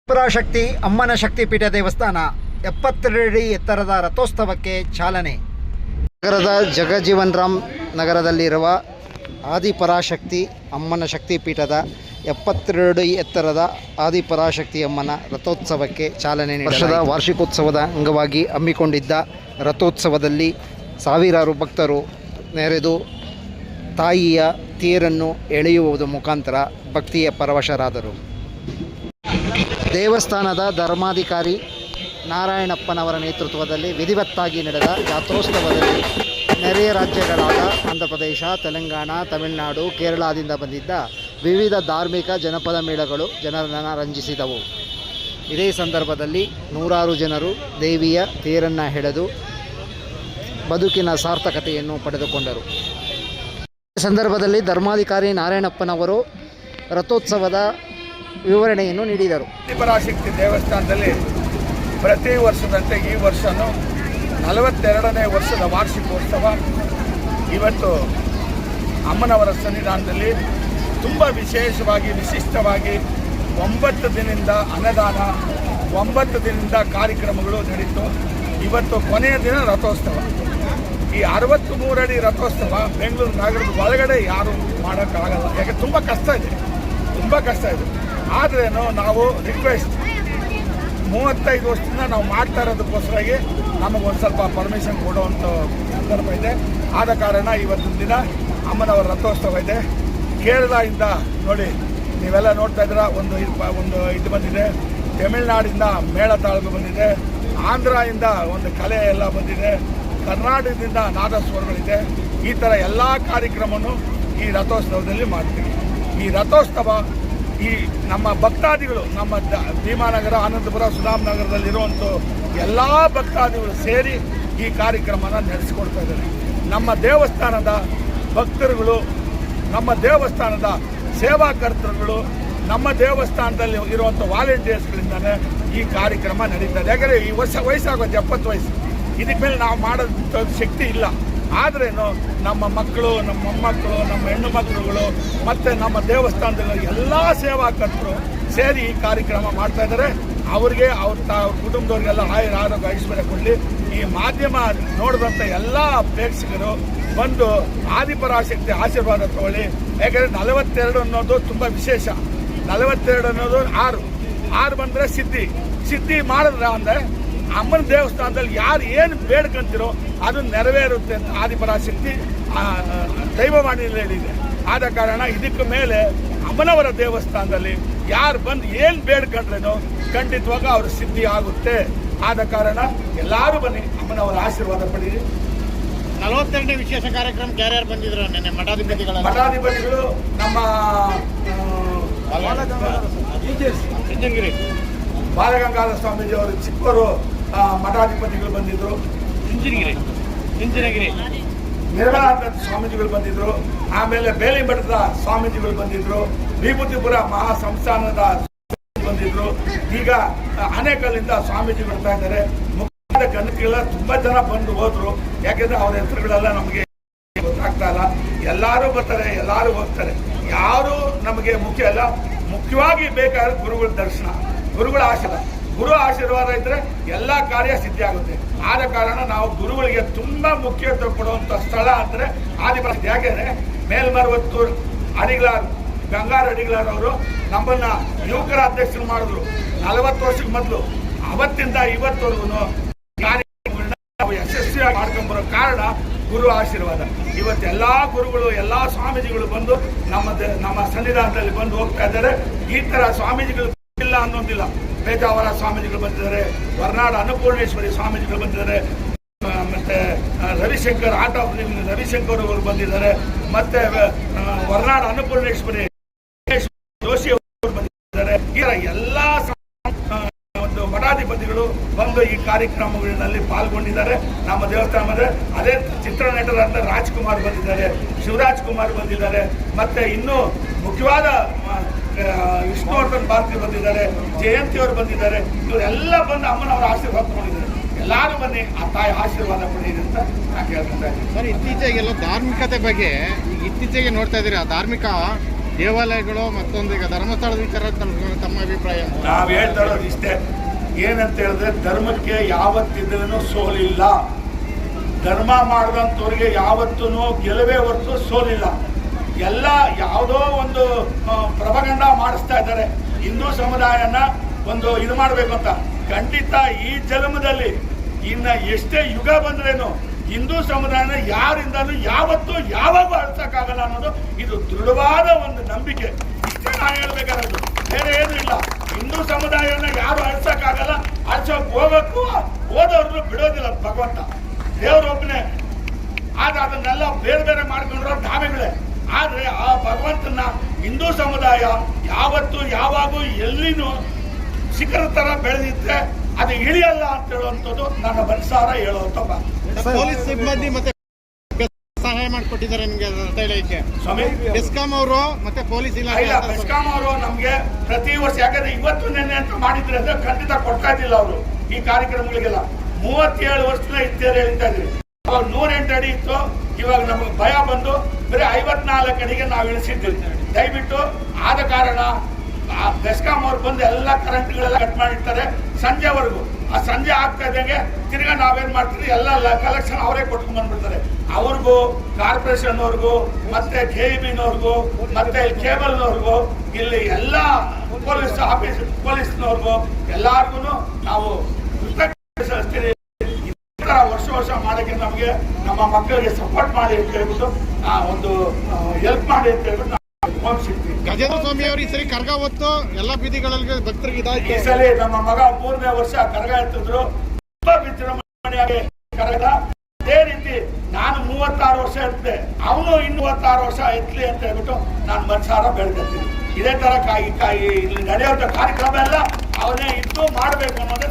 ಪರಾಶಕ್ತಿ ಅಮ್ಮನ ಶಕ್ತಿಪೀಠ ದೇವಸ್ಥಾನ 72 ಅಡಿ ಎತ್ತರದ ರಥೋತ್ಸವಕ್ಕೆ ಚಾಲನೆ. ನಗರದ ಜಗಜೀವನ್ ರಾಮ್ ನಗರದಲ್ಲಿರುವ ಆದಿಪರಾಶಕ್ತಿ ಅಮ್ಮನ ಶಕ್ತಿಪೀಠದ 72 ಅಡಿ ಎತ್ತರದ ಆದಿಪರಾಶಕ್ತಿ ಅಮ್ಮನ ರಥೋತ್ಸವಕ್ಕೆ ಚಾಲನೆ ವರ್ಷದ ವಾರ್ಷಿಕೋತ್ಸವದ ಅಂಗವಾಗಿ ಹಮ್ಮಿಕೊಂಡಿದ್ದ ರಥೋತ್ಸವದಲ್ಲಿ ಸಾವಿರಾರು ಭಕ್ತರು ನೆರೆದು ತಾಯಿಯ ತೇರನ್ನು ಎಳೆಯುವುದರ ಮುಖಾಂತರ ಭಕ್ತಿಯ ಪರವಶರಾದರು. ದೇವಸ್ಥಾನದ ಧರ್ಮಾಧಿಕಾರಿ ನಾರಾಯಣಪ್ಪನವರ ನೇತೃತ್ವದಲ್ಲಿ ವಿಧಿವತ್ತಾಗಿ ನಡೆದ ಜಾತ್ರೋತ್ಸವದಲ್ಲಿ ನೆರೆಯ ರಾಜ್ಯಗಳಾದ ಆಂಧ್ರ ಪ್ರದೇಶ, ತೆಲಂಗಾಣ, ತಮಿಳುನಾಡು, ಕೇರಳದಿಂದ ಬಂದಿದ್ದ ವಿವಿಧ ಧಾರ್ಮಿಕ ಜನಪದ ಮೇಳಗಳು ಜನರನ್ನು ರಂಜಿಸಿದವು. ಇದೇ ಸಂದರ್ಭದಲ್ಲಿ ನೂರಾರು ಜನರು ದೇವಿಯ ತೇರನ್ನು ಎಳೆದು ಬದುಕಿನ ಸಾರ್ಥಕತೆಯನ್ನು ಪಡೆದುಕೊಂಡರು. ಈ ಸಂದರ್ಭದಲ್ಲಿ ಧರ್ಮಾಧಿಕಾರಿ ನಾರಾಯಣಪ್ಪನವರು ರಥೋತ್ಸವದ ವಿವರಣೆಯನ್ನು ನೀಡಿದರು. ಆದಿಪರಾಶಕ್ತಿ ದೇವಸ್ಥಾನದಲ್ಲಿ ಪ್ರತಿ ವರ್ಷದಂತೆ ಈ ವರ್ಷವೂ 42ನೇ ವರ್ಷದ ವಾರ್ಷಿಕೋತ್ಸವ ಇವತ್ತು ಅಮ್ಮನವರ ಸನ್ನಿಧಾನದಲ್ಲಿ ತುಂಬ ವಿಶೇಷವಾಗಿ ವಿಶಿಷ್ಟವಾಗಿ 9 ದಿನದಿಂದ ಅನ್ನದಾನ, 9 ದಿನದಿಂದ ಕಾರ್ಯಕ್ರಮಗಳು ನಡೀತು. ಇವತ್ತು ಕೊನೆಯ ದಿನ ರಥೋತ್ಸವ. ಈ 63 ಅಡಿ ರಥೋತ್ಸವ ಬೆಂಗಳೂರು ನಗರದ ಒಳಗಡೆ ಯಾರು ಮಾಡೋಕ್ಕಾಗಲ್ಲ, ಯಾಕೆ ತುಂಬ ಕಷ್ಟ ಇದೆ. ಆದ್ರೇನು ನಾವು ರಿಕ್ವೆಸ್ಟ್ 35 ವರ್ಷದಿಂದ ನಾವು ಮಾಡ್ತಾ ಇರೋದಕ್ಕೋಸ್ಕರಾಗಿ ನಮಗೊಂದು ಸ್ವಲ್ಪ ಪರ್ಮಿಷನ್ ಕೊಡುವಂಥ ಸಂದರ್ಭ ಇದೆ. ಆದ ಕಾರಣ ಇವತ್ತಿನ ದಿನ ಅಮ್ಮನವರ ರಥೋತ್ಸವ ಇದೆ. ಕೇರಳದಿಂದ ನೋಡಿ ನೀವೆಲ್ಲ ನೋಡ್ತಾ ಇದ್ದೀರಾ, ಒಂದು ಇದು ಬಂದಿದೆ. ತಮಿಳುನಾಡಿಂದ ಮೇಳತಾಳಗಳು ಬಂದಿದೆ. ಆಂಧ್ರದಿಂದ ಒಂದು ಕಲೆ ಎಲ್ಲ ಬಂದಿದೆ. ಕರ್ನಾಟಕದಿಂದ ನಾದಸ್ವರಗಳಿದೆ. ಈ ಥರ ಎಲ್ಲ ಕಾರ್ಯಕ್ರಮವನ್ನು ಈ ರಥೋತ್ಸವದಲ್ಲಿ ಮಾಡ್ತೀವಿ. ಈ ರಥೋತ್ಸವ ಈ ನಮ್ಮ ಭಕ್ತಾದಿಗಳು, ನಮ್ಮ ಭೀಮಾನಗರ, ಆನಂದಪುರ, ಸುಧಾಮನಗರದಲ್ಲಿರುವಂಥ ಎಲ್ಲ ಭಕ್ತಾದಿಗಳು ಸೇರಿ ಈ ಕಾರ್ಯಕ್ರಮನ ನಡೆಸಿಕೊಡ್ತಾ ಇದ್ದಾರೆ. ನಮ್ಮ ದೇವಸ್ಥಾನದ ಭಕ್ತರುಗಳು, ನಮ್ಮ ದೇವಸ್ಥಾನದ ಸೇವಾಕರ್ತರುಗಳು, ನಮ್ಮ ದೇವಸ್ಥಾನದಲ್ಲಿ ಇರುವಂಥ ವಾಲಂಟಿಯರ್ಸ್ಗಳಿಂದಲೇ ಈ ಕಾರ್ಯಕ್ರಮ ನಡೀತದೆ. ಯಾಕಂದರೆ ಈ ವಯಸ್ಸಾಗೋದು 70 ವಯಸ್ಸು. ಇದಕ್ಕೆ ಮೇಲೆ ನಾವು ಮಾಡೋಂಥ ಶಕ್ತಿ ಇಲ್ಲ. ಆದ್ರೇನು ನಮ್ಮ ಮಕ್ಕಳು, ನಮ್ಮ ಮೊಮ್ಮಕ್ಕಳು, ನಮ್ಮ ಹೆಣ್ಣು ಮಕ್ಕಳುಗಳು ಮತ್ತು ನಮ್ಮ ದೇವಸ್ಥಾನದಲ್ಲಿ ಎಲ್ಲ ಸೇವಾಕರ್ತರು ಸೇರಿ ಈ ಕಾರ್ಯಕ್ರಮ ಮಾಡ್ತಾ ಇದ್ದಾರೆ. ಅವ್ರಿಗೆ ಅವ್ರ ಕುಟುಂಬದವ್ರಿಗೆಲ್ಲ ಆರೋಗ್ಯ ಐಶ್ವರ್ಯ ಕೊಡಲಿ. ಈ ಮಾಧ್ಯಮ ನೋಡಿದಂಥ ಎಲ್ಲ ಪ್ರೇಕ್ಷಕರು ಬಂದು ಆದಿಪರಾಶಕ್ತಿ ಆಶೀರ್ವಾದ ತಗೊಳ್ಳಿ. ಯಾಕಂದರೆ 42 ಅನ್ನೋದು ತುಂಬ ವಿಶೇಷ. 42 ಅನ್ನೋದು 6 ಬಂದರೆ ಸಿದ್ಧಿ ಮಾಡಿದ್ರ ಅಂದರೆ ಅಮ್ಮನ ದೇವಸ್ಥಾನದಲ್ಲಿ ಯಾರು ಏನು ಬೇಡ್ಕೊಂತಿರೋ ಅದು ನೆರವೇರುತ್ತೆ ಅಂತ ಆದಿಪರಾಶಕ್ತಿ ದೈವವಾಣಿಯಲ್ಲಿ ಹೇಳಿದೆ. ಆದ ಕಾರಣ ಇದಕ್ಕೆ ಮೇಲೆ ಅಮ್ಮನವರ ದೇವಸ್ಥಾನದಲ್ಲಿ ಯಾರು ಬಂದು ಏನು ಬೇಡ್ಕೊಂಡ್ರೇನೋ ಖಂಡಿತವಾಗ ಅವ್ರ ಸಿದ್ಧಿ ಆಗುತ್ತೆ. ಆದ ಕಾರಣ ಎಲ್ಲರೂ ಬನ್ನಿ, ಅಮ್ಮನವರ ಆಶೀರ್ವಾದ ಪಡೀರಿ. 42ನೇ ವಿಶೇಷ ಕಾರ್ಯಕ್ರಮಕ್ಕೆ ಯಾರ್ಯಾರು ಬಂದಿದ್ರು? ನೆನ್ನೆ ಮಠಾಧಿಪತಿಗಳು ನಮ್ಮ ಇಂಜನಗಿರಿ ಬಾಲಗಂಗಾಧರ ಸ್ವಾಮೀಜಿಯವರು ಚಿಕ್ಕವರು ಮಠಾಧಿಪತಿಗಳು ಬಂದಿದ್ರು. ಇಂಜಿನಗಿರಿ ನಿರ್ಮಲಾನಂದ ಸ್ವಾಮೀಜಿಗಳು ಬಂದಿದ್ರು. ಆಮೇಲೆ ಬೇಲಿ ಮಠದ ಸ್ವಾಮೀಜಿಗಳು ಬಂದಿದ್ರು. ವಿಭೂತಿಪುರ ಮಹಾ ಸಂಸ್ಥಾನದ ಬಂದಿದ್ರು. ಈಗ ಆನೇಕಲ್ಲಿಂದ ಸ್ವಾಮೀಜಿ ಬರ್ತಾ ಇದ್ದಾರೆ. ಮುಖ್ಯವಾದ ಗಣತಿಗೆಲ್ಲ ತುಂಬಾ ಜನ ಬಂದು ಹೋದ್ರು. ಯಾಕೆಂದ್ರೆ ಅವ್ರ ಹೆಸರುಗಳೆಲ್ಲ ನಮಗೆ ಗೊತ್ತಾಗ್ತಾ ಇಲ್ಲ. ಎಲ್ಲರೂ ಬರ್ತಾರೆ, ಎಲ್ಲರೂ ಹೋಗ್ತಾರೆ. ಯಾರು ನಮಗೆ ಮುಖ್ಯ ಅಲ್ಲ. ಮುಖ್ಯವಾಗಿ ಬೇಕಾದ್ರೆ ಗುರುಗಳ ದರ್ಶನ, ಗುರುಗಳ ಆಶೀರ್ವಾದ. ಗುರು ಆಶೀರ್ವಾದ ಇದ್ರೆ ಎಲ್ಲ ಕಾರ್ಯ ಸಿದ್ಧಿ ಆಗುತ್ತೆ. ಆದ ಕಾರಣ ನಾವು ಗುರುಗಳಿಗೆ ತುಂಬಾ ಮುಖ್ಯತ್ವ ಕೊಡುವಂತ ಸ್ಥಳ ಅಂದ್ರೆ ಆದಿಪರಾಶಕ್ತಿ. ಯಾಕೆಂದ್ರೆ ಮೇಲ್ಮರವತ್ತೂರು ಅಡಿಗಳಾರ್, ಗಂಗಾರ ಅಡಿಗಳಾರ್ ಅವರು ನಮ್ಮನ್ನ ಯುವಕರ ಅಧ್ಯಕ್ಷರು ಮಾಡಿದ್ರು 40 ವರ್ಷಕ್ಕೆ ಮೊದಲು. ಅವತ್ತಿಂದ ಇವತ್ತವರೆಗೂ ಕಾರ್ಯಕ್ರಮಗಳನ್ನ ನಾವು ಯಶಸ್ವಿಯಾಗಿ ಮಾಡ್ಕೊಂಡ್ಬರೋ ಕಾರಣ ಗುರು ಆಶೀರ್ವಾದ. ಇವತ್ತೆಲ್ಲಾ ಗುರುಗಳು, ಎಲ್ಲಾ ಸ್ವಾಮೀಜಿಗಳು ಬಂದು ನಮ್ಮ ಸನ್ನಿಧಾನದಲ್ಲಿ ಬಂದು ಹೋಗ್ತಾ ಇದ್ದಾರೆ. ಈ ತರ ಸ್ವಾಮೀಜಿಗಳು ಇಲ್ಲ ಅನ್ನೋದಿಲ್ಲ. ಪೇಜಾವರ ಸ್ವಾಮೀಜಿಗಳು ಬಂದಿದ್ದಾರೆ, ಹೊರನಾಡು ಅನ್ನಪೂರ್ಣೇಶ್ವರಿ ಸ್ವಾಮೀಜಿಗಳು ಬಂದಿದ್ದಾರೆ, ಮತ್ತೆ Ravishankar art of living Ravishankar ಅವರು ಬಂದಿದ್ದಾರೆ, ಮತ್ತೆ ಹೊರನಾಡು ಅನ್ನಪೂರ್ಣೇಶ್ವರಿ ಜೋಶಿ ಅವರು ಬಂದಿದ್ದಾರೆ. ಎಲ್ಲ ಒಂದು ಮಠಾಧಿಪತಿಗಳು ಬಂದು ಈ ಕಾರ್ಯಕ್ರಮಗಳಲ್ಲಿ ಪಾಲ್ಗೊಂಡಿದ್ದಾರೆ. ನಮ್ಮ ದೇವಸ್ಥಾನದ ಅದೇ ಚಿತ್ರನಟರಾದ ರಾಜ್ಕುಮಾರ್ ಬಂದಿದ್ದಾರೆ, ಶಿವರಾಜ್ ಕುಮಾರ್ ಬಂದಿದ್ದಾರೆ, ಮತ್ತೆ ಇನ್ನೂ ಮುಖ್ಯವಾದ ವಿಷ್ಣುವರ್ಧನ್ ಭಾರತಿ ಬಂದಿದ್ದಾರೆ, ಜಯಂತಿ ಅವರು ಬಂದಿದ್ದಾರೆ. ಇವರೆಲ್ಲ ಬಂದು ಅಮ್ಮನವರ ಆಶೀರ್ವಾದ ತಗೊಂಡಿದ್ದಾರೆ. ಎಲ್ಲರೂ ಬನ್ನಿ, ಆ ತಾಯಿ ಆಶೀರ್ವಾದ ಪಡೆಯಿರಿ ಅಂತ ನಾನು ಕೇಳ್ತಾ ಇದ್ದೀನಿ. ಸರ್, ಇತ್ತೀಚೆಗೆಲ್ಲ ಧಾರ್ಮಿಕತೆ ಬಗ್ಗೆ ಈಗ ಇತ್ತೀಚೆಗೆ ನೋಡ್ತಾ ಇದ್ದೀರಿ. ಆ ಧಾರ್ಮಿಕ ದೇವಾಲಯಗಳು ಮತ್ತೊಂದು ಈಗ ಧರ್ಮಸ್ಥಳದ ವಿಚಾರ ತಮ್ಮ ಅಭಿಪ್ರಾಯ? ನಾವು ಹೇಳ್ತಾ ಇರೋದು ಇಷ್ಟೇ, ಏನಂತ ಹೇಳಿದ್ರೆ ಧರ್ಮಕ್ಕೆ ಯಾವತ್ತಿದ್ರೂ ಸೋಲಿಲ್ಲ. ಧರ್ಮ ಮಾಡಿದಂಥವ್ರಿಗೆ ಯಾವತ್ತೂ ಗೆಲುವೇ ಹೊರತು ಸೋಲಿಲ್ಲ. ಎಲ್ಲ ಯಾವುದೋ ಒಂದು ಪ್ರಭಗಂಡ ಮಾಡಿಸ್ತಾ ಇದ್ದಾರೆ ಹಿಂದೂ ಸಮುದಾಯನ ಒಂದು ಇದು ಮಾಡಬೇಕು ಅಂತ. ಖಂಡಿತ ಈ ಜನ್ಮದಲ್ಲಿ ಇನ್ನು ಎಷ್ಟೇ ಯುಗ ಬಂದ್ರೇನು ಹಿಂದೂ ಸಮುದಾಯನ ಯಾರಿಂದಲೂ ಯಾವತ್ತೂ ಯಾವಾಗೂ ಅಳಿಸೋಕ್ಕಾಗಲ್ಲ ಅನ್ನೋದು ಇದು ದೃಢವಾದ ಒಂದು ನಂಬಿಕೆ. ಇಷ್ಟೇ ನಾನು ಹೇಳ್ಬೇಕಾದ್ದು, ಬೇರೆ ಏನೂ ಇಲ್ಲ. ಹಿಂದೂ ಸಮುದಾಯನ ಯಾರು ಅಳಿಸೋಕ್ಕಾಗಲ್ಲ, ಅಳಿಸೋಕೆ ಹೋಗೋಕ್ಕೂ ಹೋದವ್ರನ್ನು ಬಿಡೋದಿಲ್ಲ ಭಗವಂತ, ದೇವರೊಬ್ಬನೇ. ಆದ್ರೆ ಅದನ್ನೆಲ್ಲ ಬೇರೆ ಬೇರೆ ಮಾಡ್ಕೊಂಡ್ರೋ ನಾವೆಗಳೇ. ಆದರೆ ಆ ಭಗವಂತನ ಹಿಂದೂ ಸಮುದಾಯ ಯಾವತ್ತೂ ಯಾವಾಗೂ ಎಲ್ಲಿನೂ ಶಿಖರ ಥರ ಬೆಳೆದಿದ್ರೆ ಅದು ಇಳಿಯಲ್ಲ ಅಂತ ಹೇಳುವಂಥದ್ದು ನನ್ನ ಮನಸಾರ ಹೇಳುವಂಥ ಮಾತು. ಪೊಲೀಸ್ ಸಿಬ್ಬಂದಿ ಮತ್ತೆ ಸಹಾಯ ಮಾಡಿಕೊಟ್ಟಿದ್ದಾರೆ ನಿಮಗೆ ರಥ ಎಳೆಯಕ್ಕೆ ಸ್ವಾಮಿ. ಬೆಸ್ಕಾಂ ಅವರು ಮತ್ತೆ ಪೊಲೀಸ್ ಇಲ್ಲ, ಇಲಾಖೆ ಬೆಸ್ಕಾಂ ಅವರು ನಮಗೆ ಪ್ರತಿ ವರ್ಷ, ಯಾಕಂದ್ರೆ ಇವತ್ತು ನೆನ್ನೆ ಅಂತ ಮಾಡಿದ್ರೆ ಅಂದ್ರೆ ಖಂಡಿತ ಕೊಡ್ತಾ ಇದ್ದಿಲ್ಲ ಅವರು ಈ ಕಾರ್ಯಕ್ರಮಗಳಿಗೆಲ್ಲ. 37 ವರ್ಷದಿಂದ ಇದ್ದೇವೆ ಹೇಳ್ತಾ ಇದ್ರಿ. ಅವಾಗ 108 ಅಡಿ ಇತ್ತು, ಇವಾಗ ನಮಗೆ ಭಯ ಬಂದು ಬರೀ 54 ಅಡಿಗೆ ನಾವು ಇಳಿಸಿದ್ದೀವಿ. ದಯವಿಟ್ಟು ಆದ ಕಾರಣ ಬೆಸ್ಕಾಂ ಅವ್ರು ಬಂದು ಎಲ್ಲ ಕರೆಂಟ್ಗಳೆಲ್ಲ ಕಟ್ ಮಾಡಿರ್ತಾರೆ ಸಂಜೆವರೆಗೂ. ಆ ಸಂಜೆ ಆಗ್ತಾ ಇದ್ದಂಗೆ ತಿರ್ಗಾ ನಾವೇನ್ ಮಾಡ್ತೀವಿ, ಎಲ್ಲ ಕಲೆಕ್ಷನ್ ಅವರೇ ಕೊಟ್ಕೊಂಡ್ ಬಂದ್ಬಿಡ್ತಾರೆ. ಅವ್ರಿಗೂ ಕಾರ್ಪೊರೇಷನ್ ಅವ್ರಿಗೂ ಮತ್ತೆ KEB-ನವ್ರಿಗೂ ಮತ್ತೆ ಕೇಬಲ್ನವ್ರಿಗೂ ಇಲ್ಲಿ ಎಲ್ಲ ಪೊಲೀಸ್ ಆಫೀಸ್ ಪೊಲೀಸ್ನವ್ರಿಗೂ ಎಲ್ಲಾರ್ಗು ನಾವು ಕೃತಜ್ಞತೆ ಸಲ್ಲಿಸ್ತೀವಿ. ವರ್ಷ ಮಾಡಕ್ಕೆ ನಮಗೆ ನಮ್ಮ ಮಕ್ಕಳಿಗೆ ಸಪೋರ್ಟ್ ಮಾಡಿ ಅಂತ ಹೇಳ್ಬಿಟ್ಟು ಒಂದು ಹೆಲ್ಪ್ ಮಾಡಿ ಅಂತ ಹೇಳ್ಬಿಟ್ಟು ಗಜೇಂದ್ರ ಸ್ವಾಮಿ ಅವರು ಈ ಸರಿ ಕರ್ಗ ಹೊತ್ತು ಎಲ್ಲ ಬೀದಿಗಳಲ್ಲಿ ಭಕ್ತರಿಗೆ ಇದಾಯ್ತು. ಈ ಸಲ ನಮ್ಮ ಮಗ 3ನೇ ವರ್ಷ ಕರಗ ಎತ್ತಿದ್ರು, ತುಂಬಾ ವಿಜೃಂಭಣೆಯಾಗಿ ಕರಗ. ಅದೇ ರೀತಿ ನಾನು 36 ವರ್ಷ ಎತ್ತಿದೆ, ಅವನು 36 ವರ್ಷ ಎತ್ತಲಿ ಅಂತ ಹೇಳ್ಬಿಟ್ಟು ನಾನು ಮನಸಾರ ಬೆಳೆದಿರ್ತೀನಿ. ಇದೇ ತರ ಇಲ್ಲಿ ನಡೆಯುವಂತ ಕಾರ್ಯಕ್ರಮ ಎಲ್ಲ ಅವನೇ ಇದ್ದು ಮಾಡಬೇಕು ಅನ್ನೋದೇ